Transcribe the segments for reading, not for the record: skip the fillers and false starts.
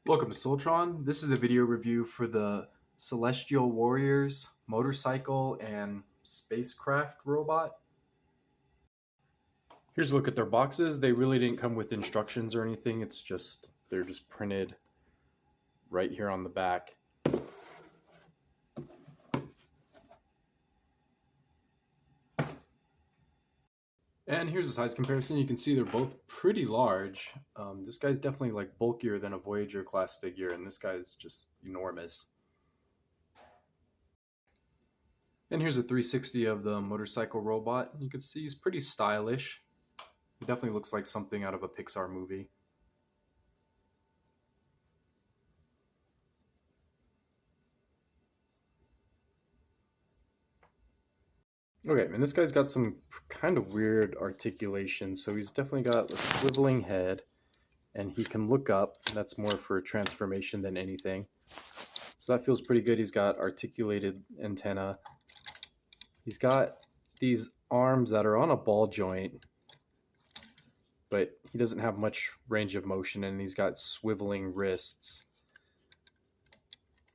Welcome to Soltron. This is a video review for the Celestial Warriors Motorcycle and Spacecraft robot. Here's a look at their boxes. They really didn't come with instructions or anything. They're just printed right here on the back. And here's a size comparison. You can see they're both pretty large. This guy's definitely like bulkier than a Voyager class figure, and this guy's just enormous. And here's a 360 of the motorcycle robot. You can see he's pretty stylish. He definitely looks like something out of a Pixar movie. Okay, and this guy's got some kind of weird articulation. So he's definitely got a swiveling head, and he can look up. That's more for transformation than anything. So that feels pretty good. He's got articulated antenna. He's got these arms that are on a ball joint, but he doesn't have much range of motion, and he's got swiveling wrists.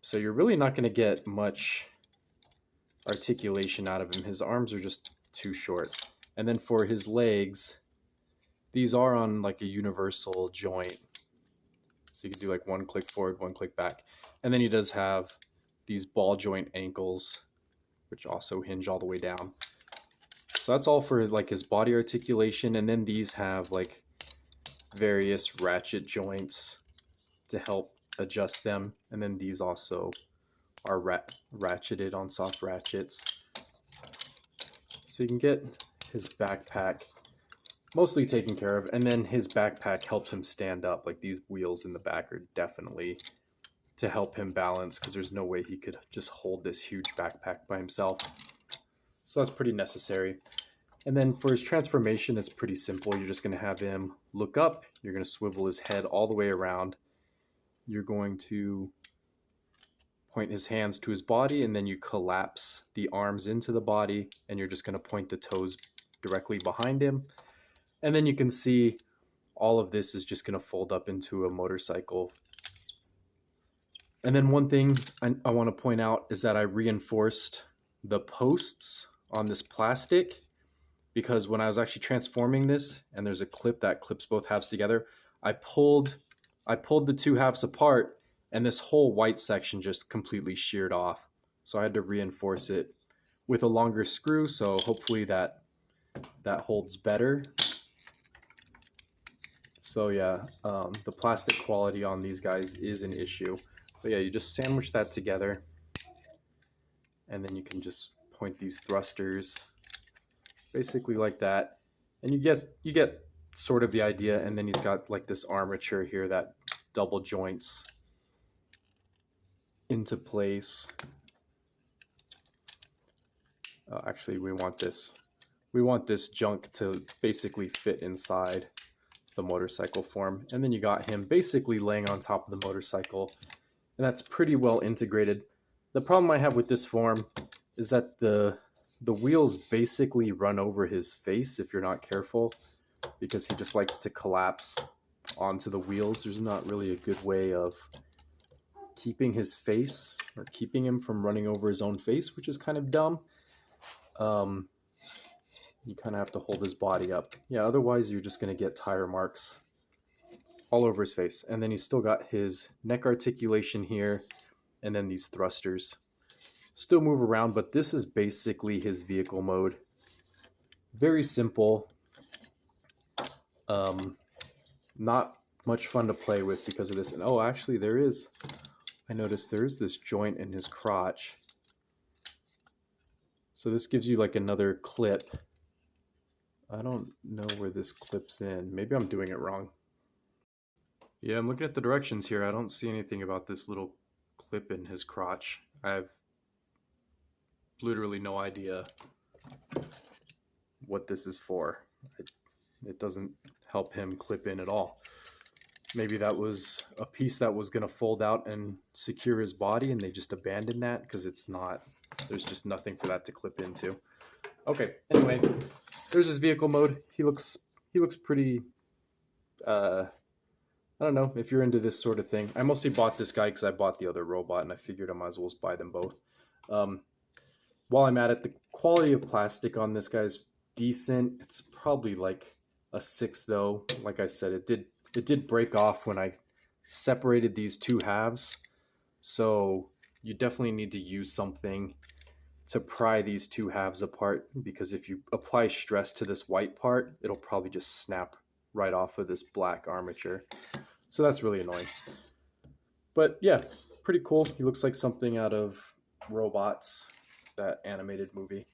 So you're really not going to get much articulation out of him. His arms are just too short. And then for his legs, these are on like a universal joint. So you can do like one click forward, one click back. And then he does have these ball joint ankles, which also hinge all the way down. So that's all for like his body articulation. And then these have like various ratchet joints to help adjust them. And then these also are ratcheted on soft ratchets. So you can get his backpack mostly taken care of, and then his backpack helps him stand up. Like these wheels in the back are definitely to help him balance, because there's no way he could just hold this huge backpack by himself. So that's pretty necessary. And then for his transformation, it's pretty simple. You're just going to have him look up. You're going to swivel his head all the way around. You're going to point his hands to his body, and then you collapse the arms into the body, and you're just going to point the toes directly behind him. And then you can see all of this is just going to fold up into a motorcycle. And then one thing I want to point out is that I reinforced the posts on this plastic, because when I was actually transforming this, and there's a clip that clips both halves together, I pulled the two halves apart, and this whole white section just completely sheared off. So I had to reinforce it with a longer screw, so hopefully that holds better. So yeah, the plastic quality on these guys is an issue. But yeah, you just sandwich that together, and then you can just point these thrusters basically like that. And you get sort of the idea. And then he's got like this armature here that double joints into place. Actually, we want this junk to basically fit inside the motorcycle form. And then you got him basically laying on top of the motorcycle, and that's pretty well integrated. The problem I have with this form is that the wheels basically run over his face if you're not careful, because he just likes to collapse onto the wheels. There's not really a good way of keeping his face, or keeping him from running over his own face, which is kind of dumb. You kind of have to hold his body up. Yeah, otherwise you're just going to get tire marks all over his face. And then he's still got his neck articulation here, and then these thrusters still move around, but this is basically his vehicle mode. Very simple. Not much fun to play with because of this. And oh, actually I noticed there's this joint in his crotch. So this gives you like another clip. I don't know where this clips in. Maybe I'm doing it wrong. Yeah, I'm looking at the directions here. I don't see anything about this little clip in his crotch. I have literally no idea what this is for. It doesn't help him clip in at all. Maybe that was a piece that was going to fold out and secure his body, and they just abandoned that because there's just nothing for that to clip into. Okay, anyway, there's his vehicle mode. He looks pretty I don't know if you're into this sort of thing. I mostly bought this guy because I bought the other robot and I figured I might as well buy them both. Um, while I'm at it, the quality of plastic on this guy's decent. It's probably like a 6 though. Like I said, it did break off when I separated these two halves. So you definitely need to use something to pry these two halves apart, because if you apply stress to this white part, it'll probably just snap right off of this black armature. So that's really annoying. But yeah, pretty cool. He looks like something out of Robots, that animated movie.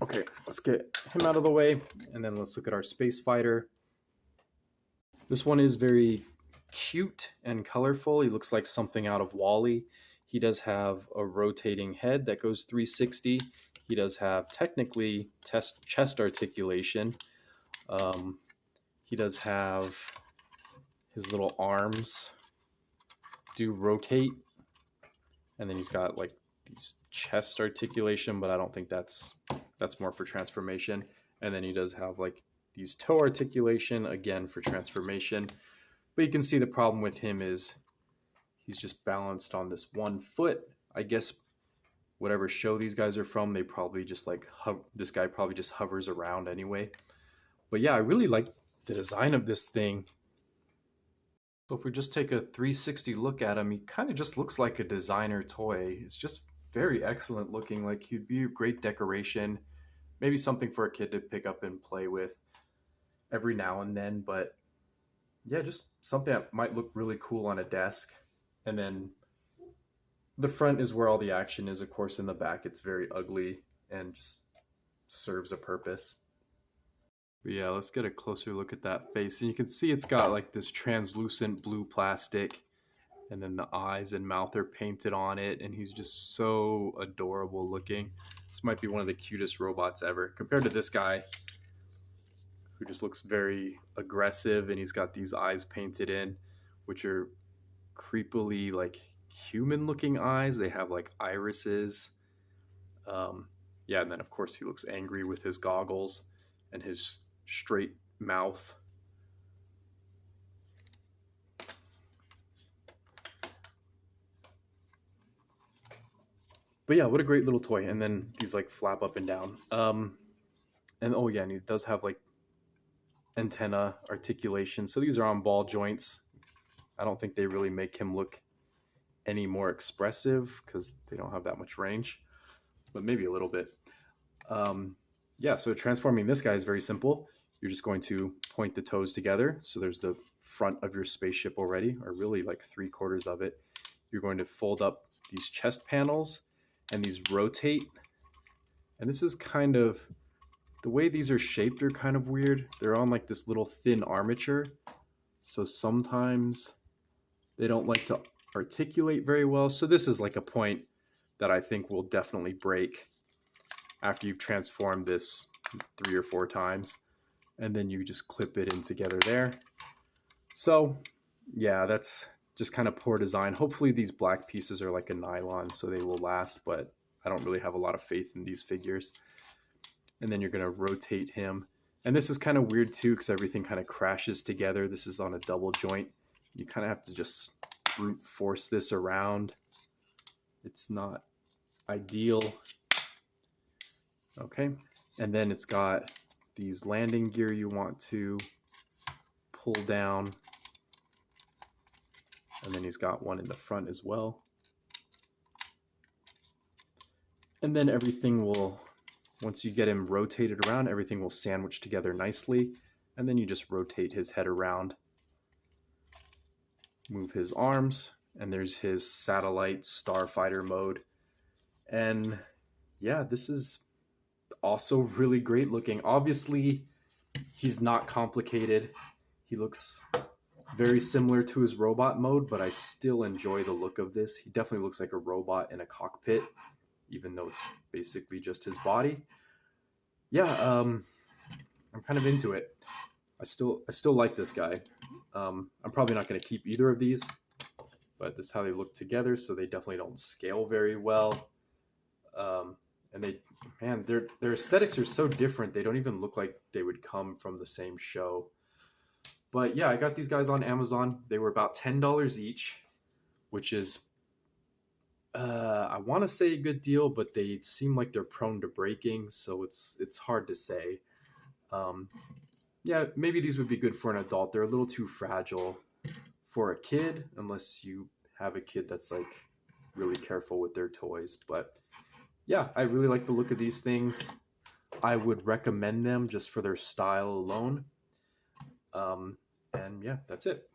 Okay, let's get him out of the way, and then let's look at our space fighter. This one is very cute and colorful. He looks like something out of WALL-E. He does have a rotating head that goes 360. He does have technically chest articulation. He does have his little arms do rotate, and then he's got like these chest articulation, but I don't think that's more for transformation. And then he does have like these toe articulation, again for transformation. But you can see the problem with him is he's just balanced on this one foot. I guess whatever show these guys are from, they probably just like this guy probably just hovers around anyway. But yeah, I really like the design of this thing. So if we just take a 360 look at him, he kind of just looks like a designer toy. It's just very excellent looking. Like he'd be a great decoration, maybe something for a kid to pick up and play with every now and then. But yeah, just something that might look really cool on a desk. And then the front is where all the action is. Of course, in the back, it's very ugly and just serves a purpose. But yeah, let's get a closer look at that face. And you can see it's got like this translucent blue plastic, and then the eyes and mouth are painted on it, and he's just so adorable looking. This might be one of the cutest robots ever, compared to this guy who just looks very aggressive, and he's got these eyes painted in, which are creepily like human looking eyes. They have like irises. Yeah, and then of course he looks angry with his goggles and his straight mouth. But yeah, what a great little toy. And then these like flap up and down. And oh yeah, and he does have like antenna articulation. So these are on ball joints. I don't think they really make him look any more expressive because they don't have that much range, but maybe a little bit. Yeah, so transforming this guy is very simple. You're just going to point the toes together. So there's the front of your spaceship already, or really like 3/4 of it. You're going to fold up these chest panels, and these rotate. And this is kind of, the way these are shaped are kind of weird. They're on like this little thin armature. So sometimes they don't like to articulate very well. So this is like a point that I think will definitely break after you've transformed this 3 or 4 times. And then you just clip it in together there. So yeah, that's just kind of poor design. Hopefully these black pieces are like a nylon so they will last, but I don't really have a lot of faith in these figures. And then you're going to rotate him. And this is kind of weird too, because everything kind of crashes together. This is on a double joint. You kind of have to just brute force this around. It's not ideal. Okay. And then it's got these landing gear you want to pull down. And then he's got one in the front as well. And then everything will, once you get him rotated around, everything will sandwich together nicely. And then you just rotate his head around, move his arms, and there's his satellite starfighter mode. And yeah, this is also really great looking. Obviously, he's not complicated. He looks very similar to his robot mode, but I still enjoy the look of this. He definitely looks like a robot in a cockpit, even though it's basically just his body. Yeah, I'm kind of into it. I still like this guy. I'm probably not going to keep either of these, but this is how they look together, so they definitely don't scale very well. And their aesthetics are so different. They don't even look like they would come from the same show. But yeah, I got these guys on Amazon. They were about $10 each, which is I want to say a good deal, but they seem like they're prone to breaking, so it's hard to say. Um, yeah, maybe these would be good for an adult. They're a little too fragile for a kid, unless you have a kid that's like really careful with their toys. But yeah, I really like the look of these things. I would recommend them just for their style alone. And yeah, that's it.